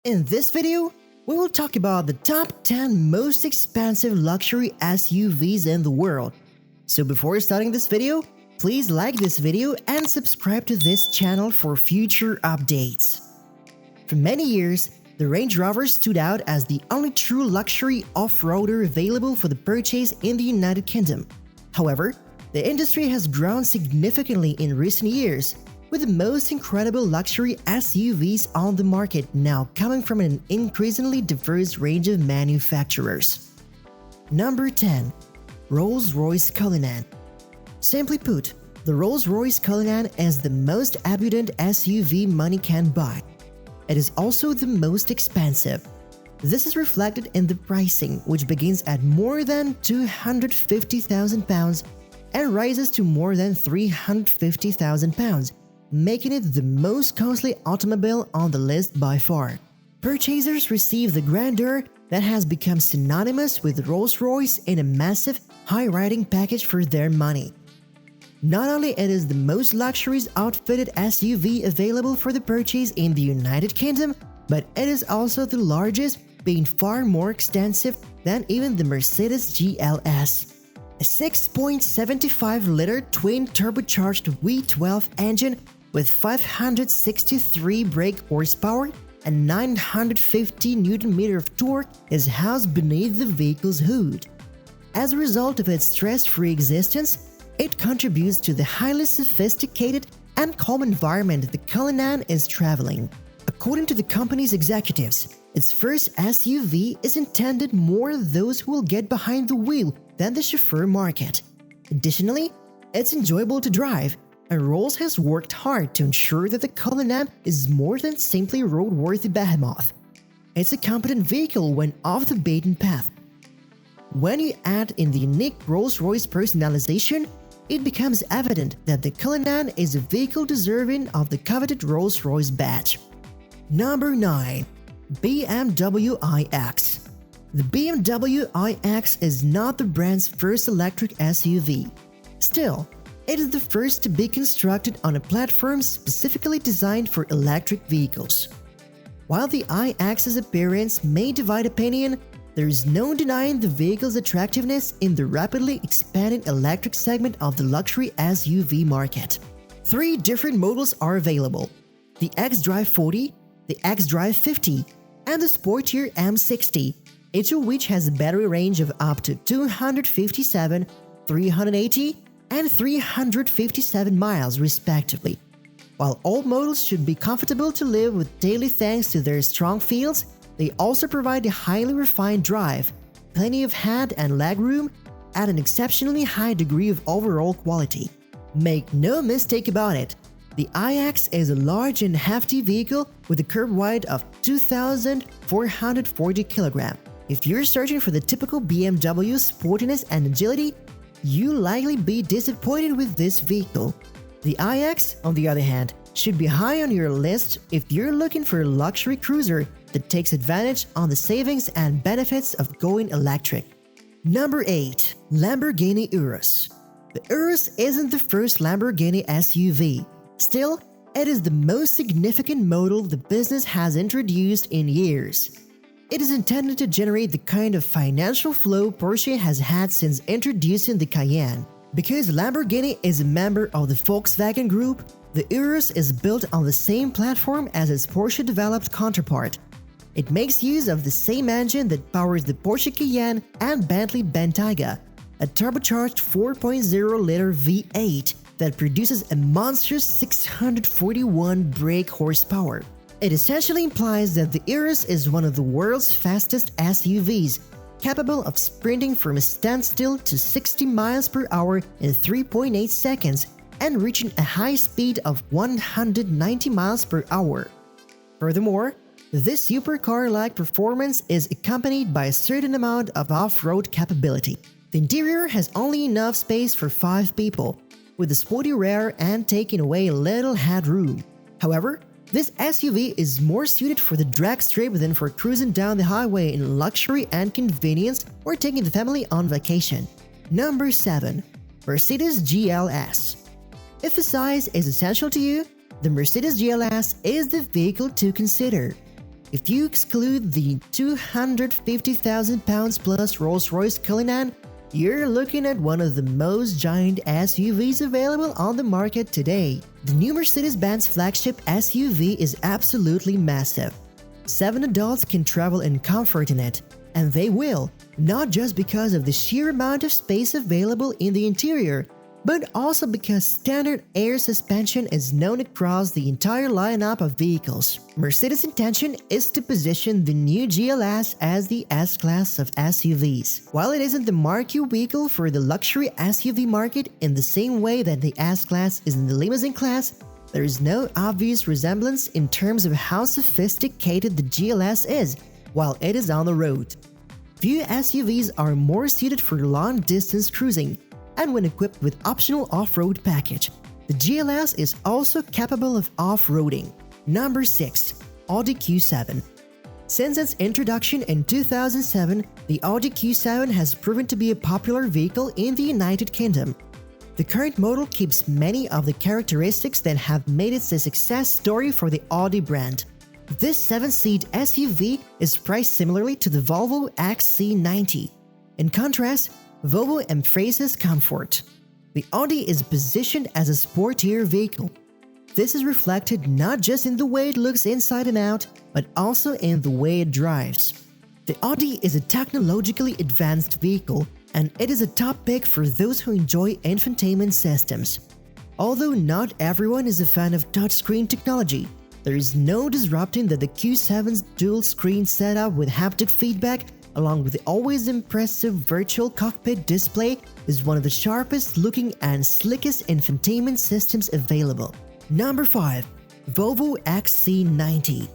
In this video, we will talk about the top 10 most expensive luxury SUVs in the world. So before starting this video, please like this video and subscribe to this channel for future updates. For many years, the Range Rover stood out as the only true luxury off-roader available for the purchase in the United Kingdom. However, the industry has grown significantly in recent years, with the most incredible luxury SUVs on the market now coming from an increasingly diverse range of manufacturers. Number 10. Rolls-Royce Cullinan. Simply put, the Rolls-Royce Cullinan is the most abundant SUV money can buy. It is also the most expensive. This is reflected in the pricing, which begins at more than £250,000 and rises to more than £350,000, making it the most costly automobile on the list by far. Purchasers receive the grandeur that has become synonymous with Rolls-Royce in a massive, high-riding package for their money. Not only it is the most luxurious outfitted SUV available for the purchase in the United Kingdom, but it is also the largest, being far more extensive than even the Mercedes GLS. A 6.75-liter twin-turbocharged V12 engine with 563 brake horsepower and 950 Nm of torque is housed beneath the vehicle's hood. As a result of its stress-free existence, it contributes to the highly sophisticated and calm environment the Cullinan is traveling. According to the company's executives, its first SUV is intended more those who will get behind the wheel than the chauffeur market. Additionally, it's enjoyable to drive, and Rolls has worked hard to ensure that the Cullinan is more than simply a roadworthy behemoth. It's a competent vehicle when off the beaten path. When you add in the unique Rolls-Royce personalization, it becomes evident that the Cullinan is a vehicle deserving of the coveted Rolls-Royce badge. Number 9. BMW iX. The BMW iX is not the brand's first electric SUV. Still, it is the first to be constructed on a platform specifically designed for electric vehicles. While the iX's appearance may divide opinion, there is no denying the vehicle's attractiveness in the rapidly expanding electric segment of the luxury SUV market. 3 different models are available: the xDrive 40, the xDrive 50, and the sportier M60, each of which has a battery range of up to 257, 380, and 357 miles respectively. While all models should be comfortable to live with daily thanks to their strong feels, they also provide a highly refined drive, plenty of head and leg room, and an exceptionally high degree of overall quality. Make no mistake about it, the iX is a large and hefty vehicle with a curb weight of 2,440 kg. If you're searching for the typical BMW sportiness and agility, you'll likely be disappointed with this vehicle. The iX, on the other hand, should be high on your list if you're looking for a luxury cruiser that takes advantage on the savings and benefits of going electric. Number 8. Lamborghini Urus. The Urus isn't the first Lamborghini SUV. Still, it is the most significant model the business has introduced in years. It is intended to generate the kind of financial flow Porsche has had since introducing the Cayenne. Because Lamborghini is a member of the Volkswagen Group, the Urus is built on the same platform as its Porsche-developed counterpart. It makes use of the same engine that powers the Porsche Cayenne and Bentley BENTAYGA, a turbocharged 4.0-liter V8 that produces a monstrous 641 brake horsepower. It essentially implies that the Urus is one of the world's fastest SUVs, capable of sprinting from a standstill to 60 miles per hour in 3.8 seconds and reaching a high speed of 190 miles per hour. Furthermore, this supercar-like performance is accompanied by a certain amount of off-road capability. The interior has only enough space for 5 people, with the sporty rear end taking away a little headroom. However, this SUV is more suited for the drag strip than for cruising down the highway in luxury and convenience or taking the family on vacation. Number 7. Mercedes GLS. If the size is essential to you, the Mercedes GLS is the vehicle to consider. If you exclude the £250,000 plus Rolls-Royce Cullinan, you're looking at one of the most giant SUVs available on the market today. The new Mercedes-Benz flagship SUV is absolutely massive. 7 adults can travel in comfort in it, and they will, not just because of the sheer amount of space available in the interior, but also because standard air suspension is known across the entire lineup of vehicles. Mercedes' intention is to position the new GLS as the S-Class of SUVs. While it isn't the marquee vehicle for the luxury SUV market in the same way that the S-Class is in the limousine class, there is no obvious resemblance in terms of how sophisticated the GLS is while it is on the road. Few SUVs are more suited for long-distance cruising, and when equipped with optional off-road package, the GLS is also capable of off-roading. Number 6. Audi Q7. Since its introduction in 2007, the Audi Q7 has proven to be a popular vehicle in the United Kingdom. The current model keeps many of the characteristics that have made it a success story for the Audi brand. This 7-seat SUV is priced similarly to the Volvo XC90. In contrast, Volvo emphasizes comfort. The Audi is positioned as a sportier vehicle. This is reflected not just in the way it looks inside and out, but also in the way it drives. The Audi is a technologically advanced vehicle, and it is a top pick for those who enjoy infotainment systems. Although not everyone is a fan of touchscreen technology, there is no disrupting that the Q7's dual-screen setup with haptic feedback, along with the always impressive virtual cockpit display, is one of the sharpest looking and slickest infotainment systems available. Number 5. Volvo XC90.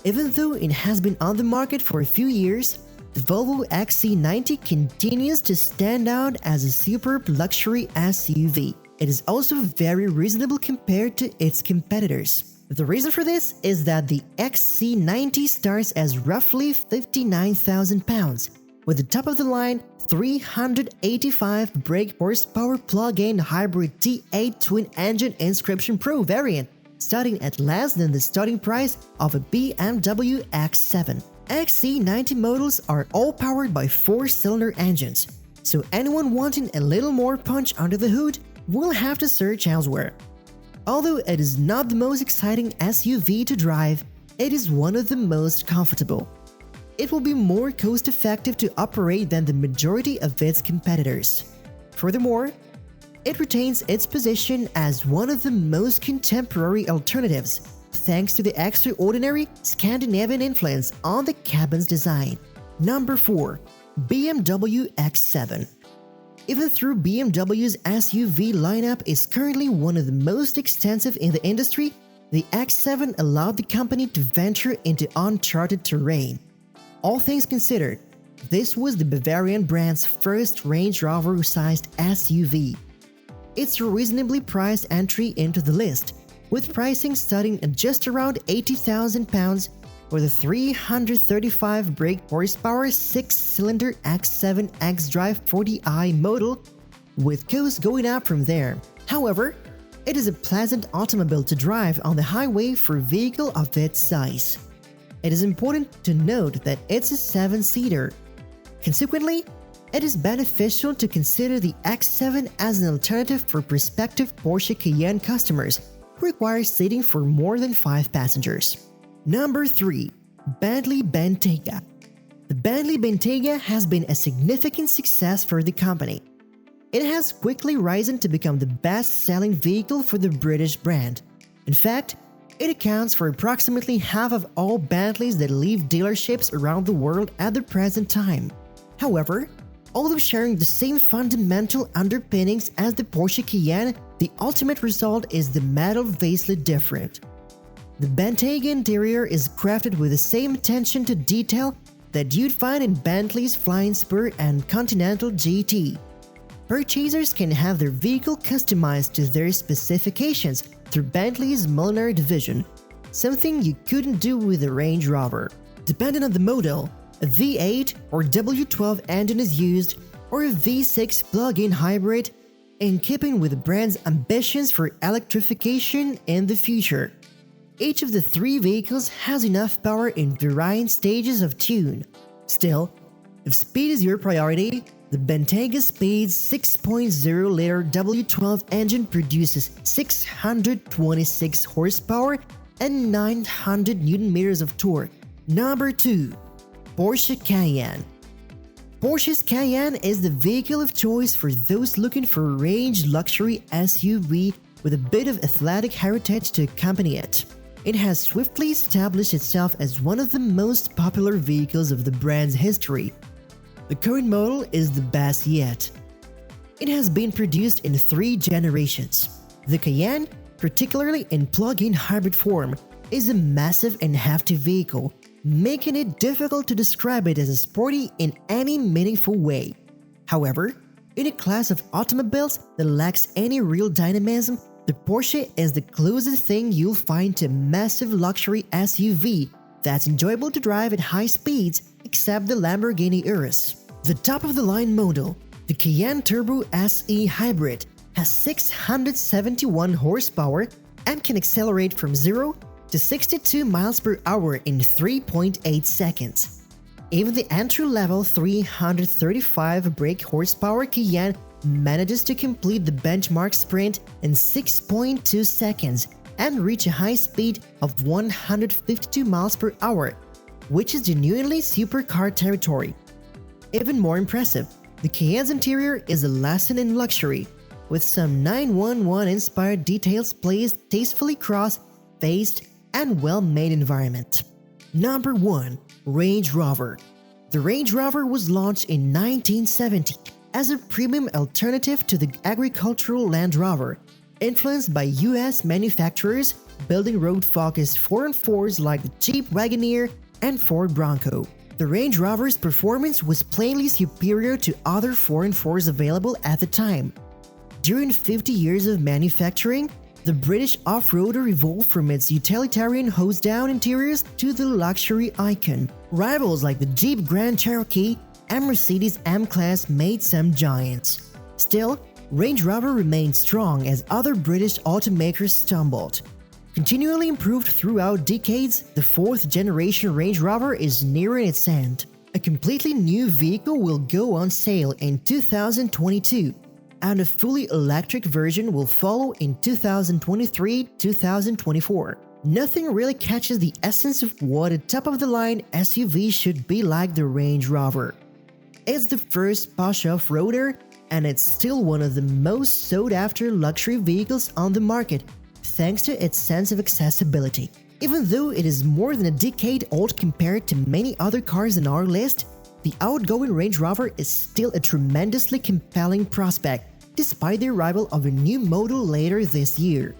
Even though it has been on the market for a few years, the Volvo XC90 continues to stand out as a superb luxury SUV. It is also very reasonable compared to its competitors. The reason for this is that the XC90 starts as roughly £59,000, with the top-of-the-line 385 brake horsepower plug-in hybrid T8 twin-engine Inscription Pro variant, starting at less than the starting price of a BMW X7. XC90 models are all powered by 4-cylinder engines, so anyone wanting a little more punch under the hood will have to search elsewhere. Although it is not the most exciting SUV to drive, it is one of the most comfortable. It will be more cost-effective to operate than the majority of its competitors. Furthermore, it retains its position as one of the most contemporary alternatives, thanks to the extraordinary Scandinavian influence on the cabin's design. Number 4. BMW X7. Even though BMW's SUV lineup is currently one of the most extensive in the industry, the X7 allowed the company to venture into uncharted terrain. All things considered, this was the Bavarian brand's first Range Rover-sized SUV. It's a reasonably priced entry into the list, with pricing starting at just around £80,000 for the 335 brake horsepower 6-cylinder X7 xDrive 40i model, with costs going up from there. However, it is a pleasant automobile to drive on the highway for a vehicle of its size. It is important to note that it's a 7-seater. Consequently, it is beneficial to consider the X7 as an alternative for prospective Porsche Cayenne customers who require seating for more than 5 passengers. Number 3. Bentley Bentayga. The Bentley Bentayga has been a significant success for the company. It has quickly risen to become the best-selling vehicle for the British brand. In fact, it accounts for approximately half of all Bentleys that leave dealerships around the world at the present time. However, although sharing the same fundamental underpinnings as the Porsche Cayenne, the ultimate result is the metal vastly different. The Bentayga interior is crafted with the same attention to detail that you'd find in Bentley's Flying Spur and Continental GT. Purchasers can have their vehicle customized to their specifications through Bentley's Mulliner division, something you couldn't do with a Range Rover. Depending on the model, a V8 or W12 engine is used, or a V6 plug-in hybrid, in keeping with the brand's ambitions for electrification in the future. Each of the three vehicles has enough power in varying stages of tune. Still, if speed is your priority, the BENTAYGA Speed's 6.0-liter W12 engine produces 626 horsepower and 900 Newton-meters of torque. Number 2. Porsche Cayenne. Porsche's Cayenne is the vehicle of choice for those looking for a range luxury SUV with a bit of athletic heritage to accompany it. It has swiftly established itself as one of the most popular vehicles of the brand's history. The current model is the best yet. It has been produced in 3 generations. The Cayenne, particularly in plug-in hybrid form, is a massive and hefty vehicle, making it difficult to describe it as a sporty in any meaningful way. However, in a class of automobiles that lacks any real dynamism, the Porsche is the closest thing you'll find to a massive luxury SUV that's enjoyable to drive at high speeds, except the Lamborghini Urus. The top-of-the-line model, the Cayenne Turbo SE Hybrid, has 671 horsepower and can accelerate from 0 to 62 miles per hour in 3.8 seconds. Even the entry-level 335 brake horsepower Cayenne manages to complete the benchmark sprint in 6.2 seconds and reach a high speed of 152 miles per hour, which is genuinely supercar territory. Even more impressive, the Cayenne's interior is a lesson in luxury, with some 911-inspired details placed tastefully cross-faced and well-made environment. Number 1. Range Rover. The Range Rover was launched in 1970 as a premium alternative to the agricultural Land Rover, influenced by US manufacturers building road-focused 4x4s like the Jeep Wagoneer and Ford Bronco. The Range Rover's performance was plainly superior to other 4x4s available at the time. During 50 years of manufacturing, the British off-roader evolved from its utilitarian hose-down interiors to the luxury icon. Rivals like the Jeep Grand Cherokee and Mercedes M-Class made some giants. Still, Range Rover remained strong as other British automakers stumbled. Continually improved throughout decades, the 4th-generation Range Rover is nearing its end. A completely new vehicle will go on sale in 2022. And a fully electric version will follow in 2023-2024. Nothing really catches the essence of what a top-of-the-line SUV should be like the Range Rover. It's the first posh off-roader, and it's still one of the most sought-after luxury vehicles on the market, thanks to its sense of accessibility. Even though it is more than a decade old compared to many other cars on our list, the outgoing Range Rover is still a tremendously compelling prospect, despite the arrival of a new model later this year.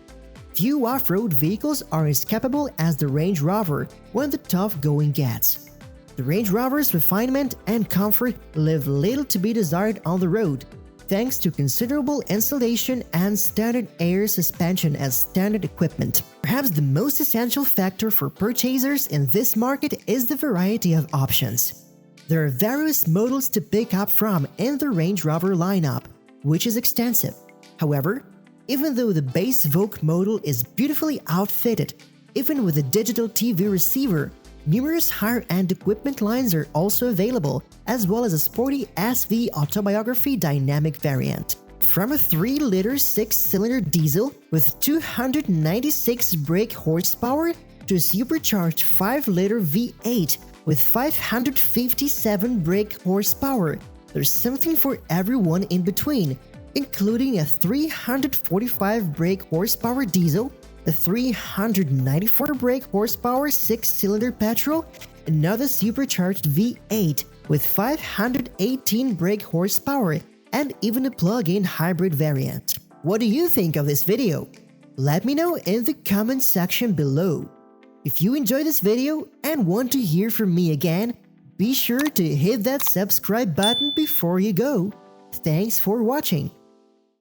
Few off-road vehicles are as capable as the Range Rover when the tough going gets. The Range Rover's refinement and comfort leave little to be desired on the road, thanks to considerable insulation and standard air suspension as standard equipment. Perhaps the most essential factor for purchasers in this market is the variety of options. There are various models to pick up from in the Range Rover lineup, which is extensive. However, even though the base Vogue model is beautifully outfitted, even with a digital TV receiver, numerous higher-end equipment lines are also available, as well as a sporty SV autobiography dynamic variant. From a 3-liter 6-cylinder diesel with 296 brake horsepower to a supercharged 5-liter V8 with 557 brake horsepower, there's something for everyone in between, including a 345 brake horsepower diesel, a 394 brake horsepower 6-cylinder petrol, another supercharged V8 with 518 brake horsepower, and even a plug-in hybrid variant. What do you think of this video? Let me know in the comment section below. If you enjoyed this video and want to hear from me again, be sure to hit that subscribe button before you go. Thanks for watching.